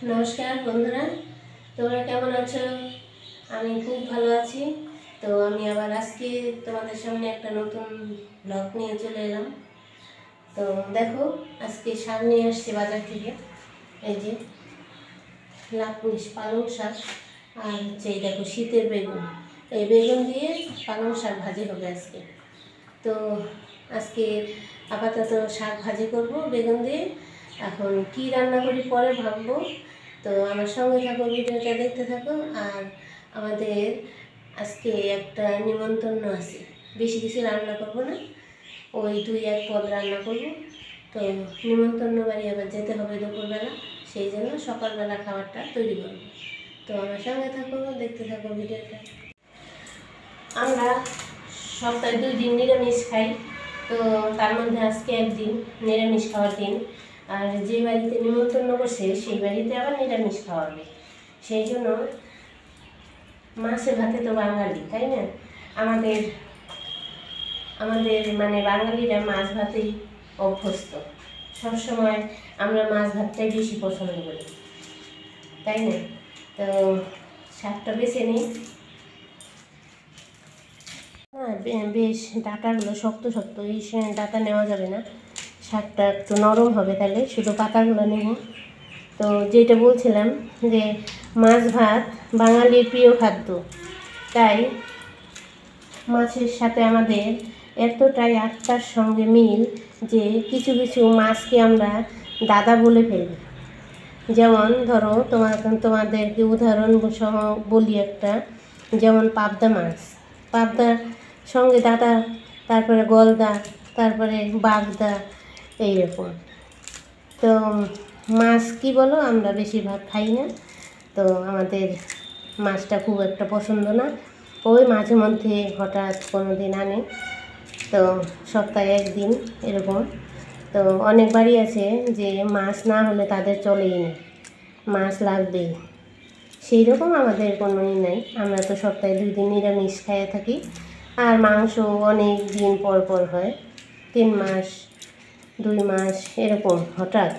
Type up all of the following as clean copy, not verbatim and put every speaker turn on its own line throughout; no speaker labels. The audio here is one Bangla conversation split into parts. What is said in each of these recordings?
নমস্কার বন্ধুরা, তোমরা কেমন আছো? আমি খুব ভালো আছি। তো আমি আবার আজকে তোমাদের সামনে একটা নতুন ব্লগ নিয়ে চলে এলাম। তো দেখো, আজকে শাক নিয়ে আসছি বাজার থেকে। এই যে লাকুশ পালং শাক, আর হচ্ছে এই দেখো শীতের বেগুন। এই বেগুন দিয়ে পালং শাক ভাজি হবে আজকে। তো আজকে আপাতত শাক ভাজি করব বেগুন দিয়ে। এখন কি রান্না করি পরে ভাববো। তো আমার সঙ্গে থাকো, ভিডিওটা দেখতে থাকো। আর আমাদের আজকে একটা নিমন্ত্রণ আছে, বেশি কিছু রান্না করব না, ওই 2-1 পদ রান্না করব। তো নিমন্ত্রণ বাড়ি আবার যেতে হবে দুপুরবেলা, সেই জন্য সকালবেলা খাবারটা তৈরি করব। তো আমার সঙ্গে থাকো, দেখতে থাকো ভিডিওটা। আমরা সপ্তাহে 2 দিন নিরামিষ খাই। তো তার মধ্যে আজকে একদিন নিরামিষ খাওয়ার দিন। আর যে বাড়িতে নিমন্ত্রণ করছে সেই বাড়িতে আবার নিরামিষ খাওয়াবে। সেই জন্য মাছে ভাতে তো বাঙালি, তাই না? আমাদের আমাদের মানে বাঙালিরা মাছ ভাতেই অভ্যস্ত। সবসময় আমরা মাছ ভাতটাই বেশি পছন্দ করি, তাই না? তো শাকটা বেছে নিই। বেশ ডাঁটাগুলো শক্ত শক্ত, এই ডাঁটা নেওয়া যাবে না, শাকটা একটু নরম হবে, তাহলে শুধু পাতাগুলো নেব। তো যেটা বলছিলাম যে মাছ ভাত বাঙালির প্রিয় খাদ্য, তাই মাছের সাথে আমাদের এতটাই আত্মার সঙ্গে মিল যে কিছু কিছু মাছকে আমরা দাদা বলে ফেলি। যেমন ধরো তোমাদেরকে উদাহরণ সহ বলি একটা, যেমন পাবদা মাছ, পাবদার সঙ্গে দাদা, তারপরে গলদা, তারপরে বাগদা, এইরকম। তো মাছ কি বলো, আমরা বেশিরভাগ খাই না। তো আমাদের মাছটা খুব একটা পছন্দ না, ওই মাঝে মধ্যে হঠাৎ কোনো দিন আনে, তো সপ্তাহে একদিন এরকম। তো অনেক বাড়ি আছে যে মাছ না হলে তাদের চলেই না, মাছ লাগবেই। সেই রকম আমাদের কোনোই নাই, আমরা তো সপ্তাহে 2 দিন নিরামিষ খেয়ে থাকি। আর মাংস অনেক দিন পর পর হয়, 3 মাস 2 মাস এরকম হঠাৎ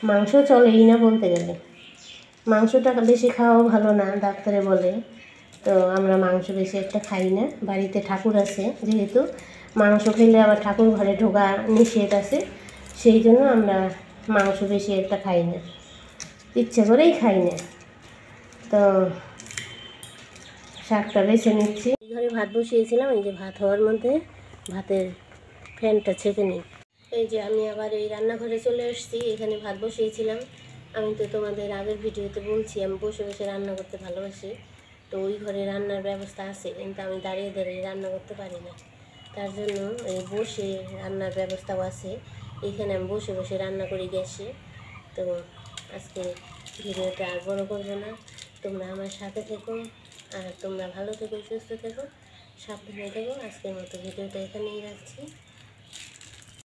মাংস চলেই না বলতে গেলে। মাংসটা বেশি খাওয়াও ভালো না, ডাক্তারে বলে। তো আমরা মাংস বেশি একটা খাই না, বাড়িতে ঠাকুর আছে যেহেতু, মাংস খেলে আবার ঠাকুর ঘরে ঢোকা নিষেধ আছে, সেই জন্য আমরা মাংস বেশি একটা খাই না, ইচ্ছে করেই খাই না। তো শাকটা বেছে নিচ্ছি। ঘরে ভাত বসিয়েছিলাম, এই যে ভাত হওয়ার মধ্যে ভাতের ফ্যানটা ছেঁকে নিই। এই যে আমি আবার এই রান্নাঘরে চলে এসেছি, এখানে ভাত বসিয়েছিলাম। আমি তো তোমাদের আগের ভিডিওতে বলছি আমি বসে বসে রান্না করতে ভালোবাসি। তো ওই ঘরে রান্নার ব্যবস্থা আছে, কিন্তু আমি দাঁড়িয়ে দাঁড়িয়ে রান্না করতে পারি না, তার জন্য এই বসে রান্নার ব্যবস্থাও আছে। এখানে আমি বসে বসে রান্না করি গ্যাসে। তো আজকে ভিডিওটা আর বড় করবো না, তোমরা আমার সাথে থেকো, আর তোমরা ভালো থেকো, সুস্থ থেকো, সাবধানে থেকো। আজকের মতো ভিডিওটা এখানেই রাখছি।